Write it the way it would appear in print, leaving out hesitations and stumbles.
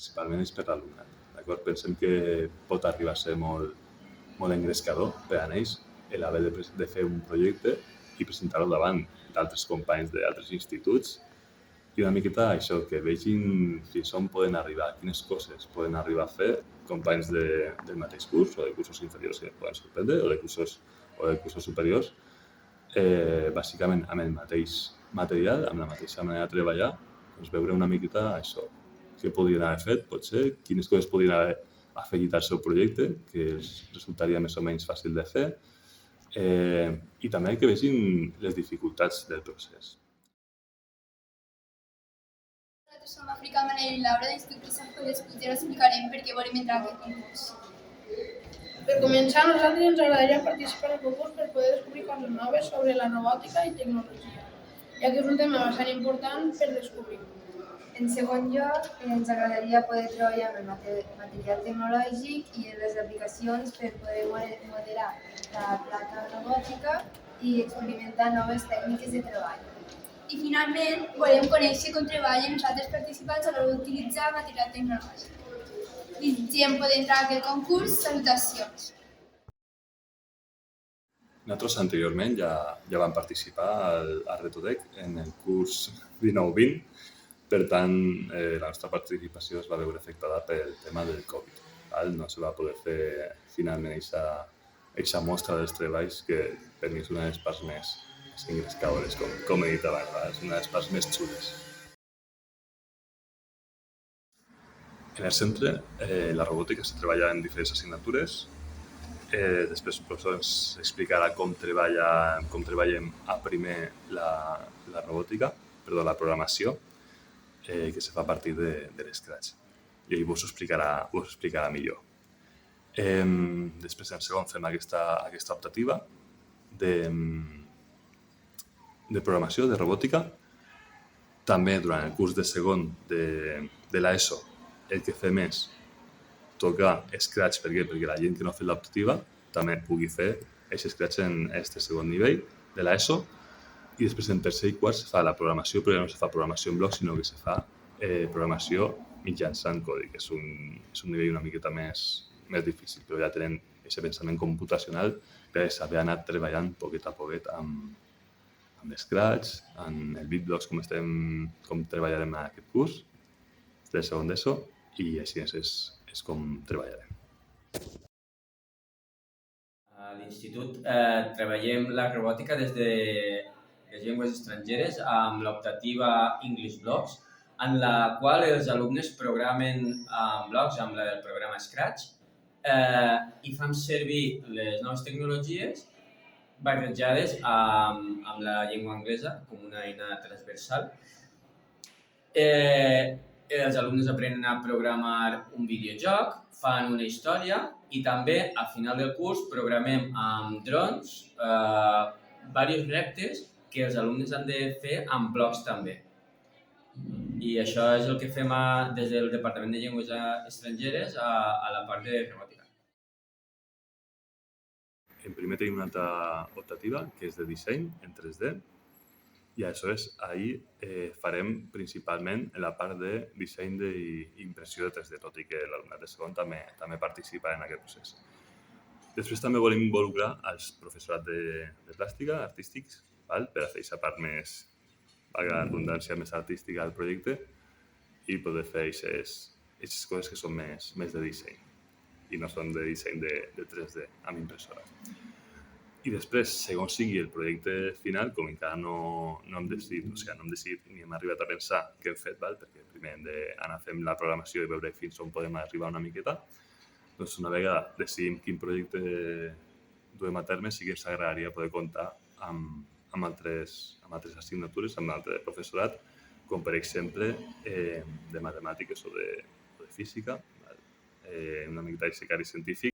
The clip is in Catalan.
principalment és per l'alumnat. D'acord? Pensem que pot arribar a ser molt engrescador per a ells l'haver de fer un projecte i presentar-lo davant d'altres companys d'altres instituts i una miqueta això, que vegin fins on poden arribar, quines coses poden arribar a fer companys del mateix curs o de cursos inferiors que poden sorprendre o de cursos superiors, bàsicament amb el mateix material, amb la mateixa manera de treballar, doncs veure una miqueta això, què podrien haver fet, potser, quines coses podrien haver afegit al seu projecte, que els resultaria més o menys fàcil de fer, i també que vegin les dificultats del procés. Nosaltres som Àfrica Manel i Laura d'Institut Sant Pere i ara explicarem per què volem entrar a aquest concurs. Per començar, a nosaltres ens agradaria participar en el concurs per poder descobrir coses noves sobre la robòtica i tecnologia, ja que és un tema bastant important per descobrir. En segon lloc, ens agradaria poder treballar amb el material tecnològic i en les aplicacions per poder modelar la placa robòtica i experimentar noves tècniques de treball. I finalment, volem conèixer com treballen els altres participants a l'hora d'utilitzar material tecnològic. Desitgem poder entrar a aquest concurs. Salutacions! Nosaltres anteriorment ja vam participar al Retodec en el curs 19-20, per tant, la nostra participació es va veure afectada pel tema del Covid. No se va poder fer finalment aquesta mostra dels treballs que per mi és una de les parts més engrescadores, com he dit abans, és una de les parts més xules. En el centre, la robòtica se treballa en diferents assignatures. Després el professor ens explicarà com treballem a primer la programació, que se fa a partir de l'Scratch. I ell vos ho explicarà millor. Després, en segon, fem aquesta optativa de programació, de robòtica. També, durant el curs de segon de l'ESO, el que fem és tocar Scratch. Per què? Perquè la gent que no ha fet l'optativa també pugui fer aquest Scratch en aquest segon nivell de l'ESO. I després en tercer i quart se fa la programació, però ja no se fa programació en bloc, sinó que se fa programació mitjançant codi, que és un nivell una miqueta més difícil, però ja tenen aquest pensament computacional per saber anar treballant poquet a poquet amb l'Scratch, amb el Bitblocks, com treballarem en aquest curs del segon d'ESO, i així és com treballarem. A l'Institut treballem la robòtica des de les llengües estrangeres amb l'optativa English Blocks, en la qual els alumnes programen en blocs amb el programa Scratch i fan servir les noves tecnologies barrejades amb la llengua anglesa com una eina transversal. Els alumnes aprenen a programar un videojoc, fan una història i també, al final del curs, programem amb drons diversos reptes que els alumnes han de fer amb blocs també. I això és el que fem des del Departament de Llengües Estrangeres a la part de robòtica. En primer tenim una altra optativa, que és de disseny en 3D, i aleshores ahir farem principalment la part de disseny d'impressió de 3D, tot i que l'alumnat de segon també participa en aquest procés. Després també volem involucrar els professorat de plàstica, artístics, per fer aquesta part més, valga la redundància, més artística del projecte i poder fer aquestes coses que són més de disseny i no són de disseny de 3D amb impressora. I després, segons sigui el projecte final, com encara no hem decidit ni hem arribat a pensar què hem fet, perquè primer hem d'anar fent la programació i veure fins on podem arribar una miqueta, doncs una vegada decidim quin projecte duem a terme, sí que ens agradaria poder comptar amb altres assignatures, amb l'altre professorat, com per exemple de matemàtiques o de física, una miqueta de secari científic,